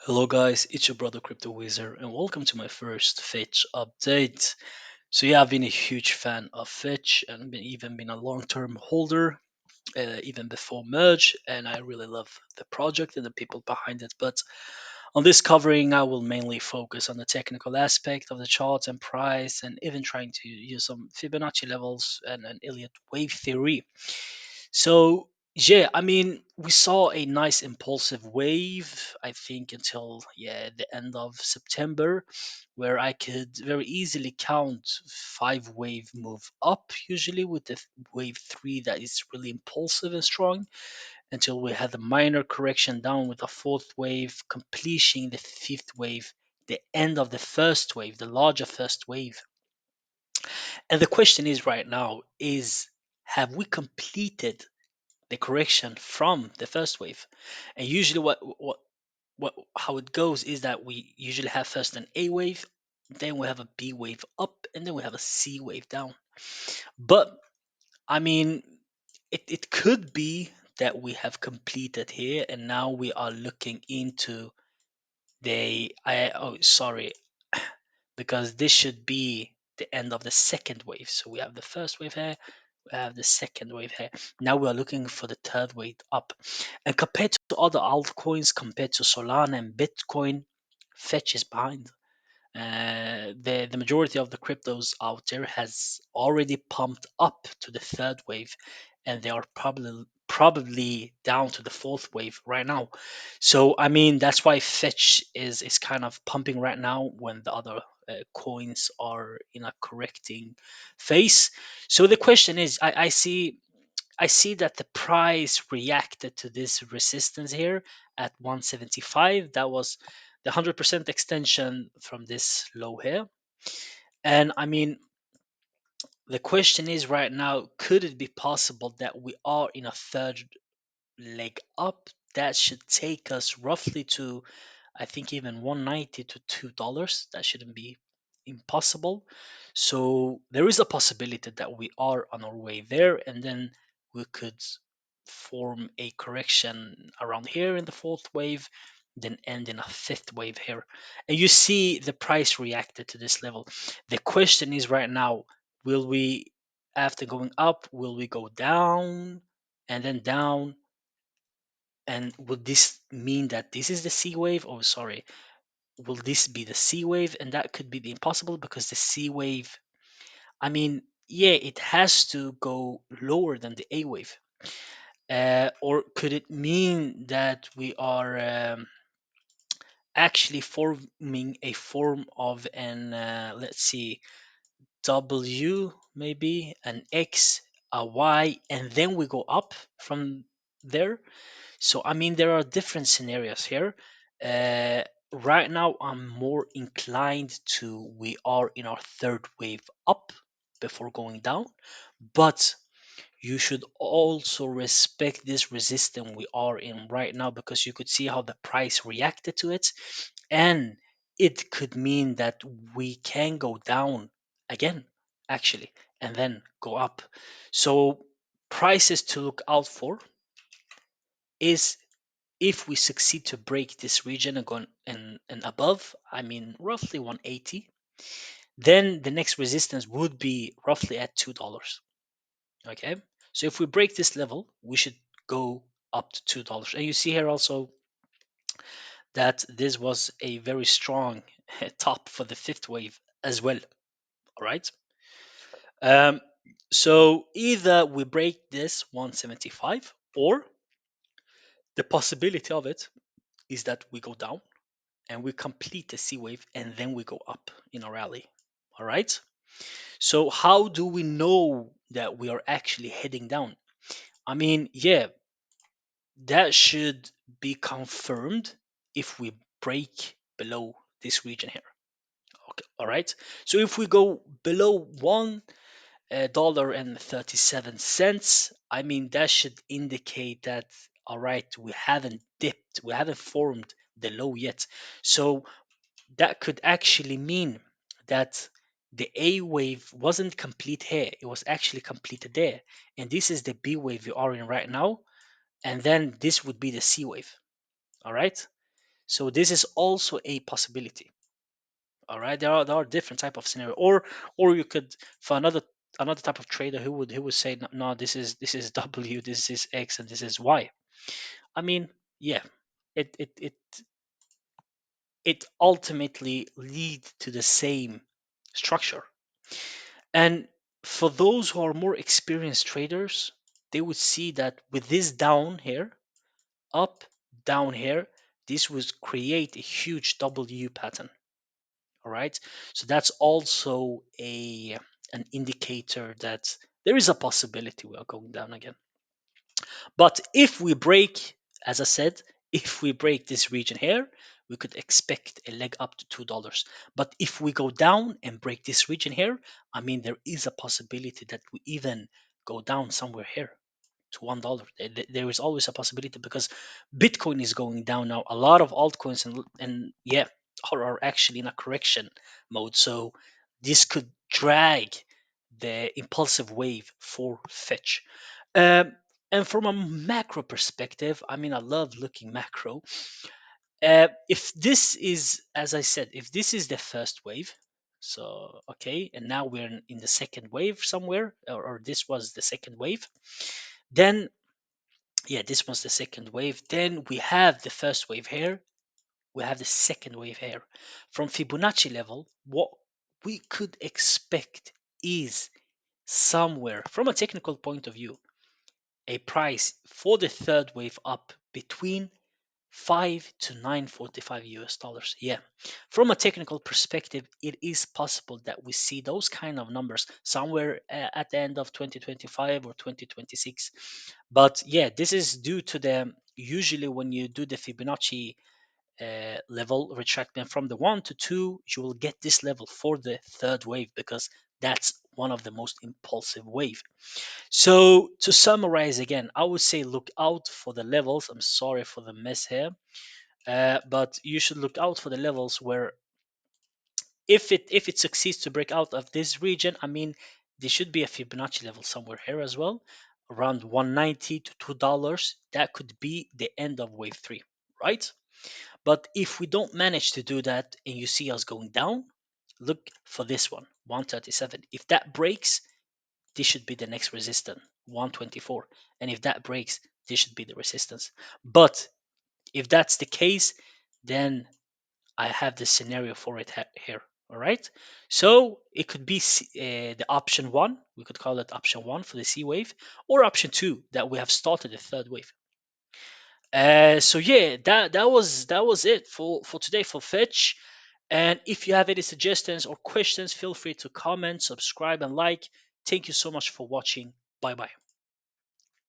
Hello guys, it's your brother Cryptowiizz and welcome to my first Fetch update. So yeah, I've been a huge fan of Fetch and even been a long-term holder, even before merge, and I really love the project and the people behind it. But on this covering, I will mainly focus on the technical aspect of the charts and price, and even trying to use some Fibonacci levels and Elliott wave theory. So yeah, I mean, we saw a nice impulsive wave, I think, until the end of September, where I could very easily count five wave move up, usually with the wave three that is really impulsive and strong, until we had the minor correction down with the fourth wave, completing the fifth wave, the end of the first wave, the larger first wave. And the question is right now is, have we completed the correction from the first wave? And usually what how it goes is that we usually have first an A wave, then we have a B wave up, and then we have a C wave down. But I mean, it could be that we have completed here and now we are looking into the I oh sorry, because this should be the end of the second wave. So we have the first wave here, we have the second wave here. Now we are looking for the third wave up. And compared to other altcoins, compared to Solana and Bitcoin, Fetch is behind. The majority of the cryptos out there has already pumped up to the third wave, and they are probably down to the fourth wave right now. So I mean that's why Fetch is kind of pumping right now when the other coins are in a correcting phase. So the question is, I see that the price reacted to this resistance here at 175. That was the 100% extension from this low here. And I mean, the question is right now, could it be possible that we are in a third leg up that should take us roughly to, I think, even 190 to $2? That shouldn't be impossible. So there is a possibility that we are on our way there, and then we could form a correction around here in the fourth wave, then end in a fifth wave here. And you see the price reacted to this level. The question is right now, will we, after going up, will we go down and then down? And would this mean that this is the C wave? Oh, sorry. Will this be the C wave? And that could be the impossible because the C wave, I mean, yeah, it has to go lower than the A wave. Or could it mean that we are actually forming a form of an, let's see, W, maybe an X, a Y, and then we go up from there? So, I mean, there are different scenarios here. Uh, right now, I'm more inclined to we are in our third wave up before going down, but you should also respect this resistance we are in right now because you could see how the price reacted to it, and it could mean that we can go down again, actually, and then go up. So, prices to look out for is, if we succeed to break this region and go and above, I mean roughly 180, then the next resistance would be roughly at $2. Okay, so if we break this level, we should go up to $2. And you see here also that this was a very strong top for the fifth wave as well. All right. Um, so either we break this 175, or the possibility of it is that we go down and we complete the C wave and then we go up in a rally. All right. So how do we know that we are actually heading down? I mean, yeah, that should be confirmed if we break below this region here. Okay. All right. So if we go below $1.37, I mean that should indicate that, all right, we haven't dipped, we haven't formed the low yet. So that could actually mean that the A wave wasn't complete here, it was actually completed there. And this is the B wave we are in right now. And then this would be the C wave. All right. So this is also a possibility. All right, there are different type of scenario, or you could for another type of trader who would say no, no, this is W, this is X, and this is Y. I mean, yeah, it it ultimately leads to the same structure. And for those who are more experienced traders, they would see that with this down here, up, down here, this would create a huge W pattern. All right. So that's also a an indicator that there is a possibility we are going down again. But if we break, as I said, if we break this region here, we could expect a leg up to $2. But if we go down and break this region here, I mean, there is a possibility that we even go down somewhere here to $1. There is always a possibility because Bitcoin is going down now. A lot of altcoins and yeah, are actually in a correction mode. So this could drag the impulsive wave for fetch. Um, and from a macro perspective, I mean, I love looking macro. If this is, as I said, if this is the first wave, so okay, and now we're in the second wave somewhere, or this was the second wave, then yeah, this was the second wave. Then we have the first wave here, we have the second wave here. From Fibonacci level, what we could expect is somewhere from a technical point of view a price for the third wave up between 5 to 945 US dollars. Yeah, from a technical perspective, it is possible that we see those kind of numbers somewhere at the end of 2025 or 2026. But yeah, this is due to the usually when you do the Fibonacci level retracement from the 1 to 2, you will get this level for the third wave because that's one of the most impulsive wave. So to summarize again, I would say look out for the levels. I'm sorry for the mess here, but you should look out for the levels where if it succeeds to break out of this region, I mean there should be a Fibonacci level somewhere here as well, around 190 to $2. That could be the end of wave three, right? But if we don't manage to do that and you see us going down, look for this one, 137. If that breaks, this should be the next resistance, 124. And if that breaks, this should be the resistance. But if that's the case, then I have the scenario for it here. All right. So it could be the option one. We could call it option one for the C wave, or option two that we have started the third wave. So yeah, that was it for today for Fetch. And if you have any suggestions or questions, feel free to comment, subscribe, and like. Thank you so much for watching. Bye bye.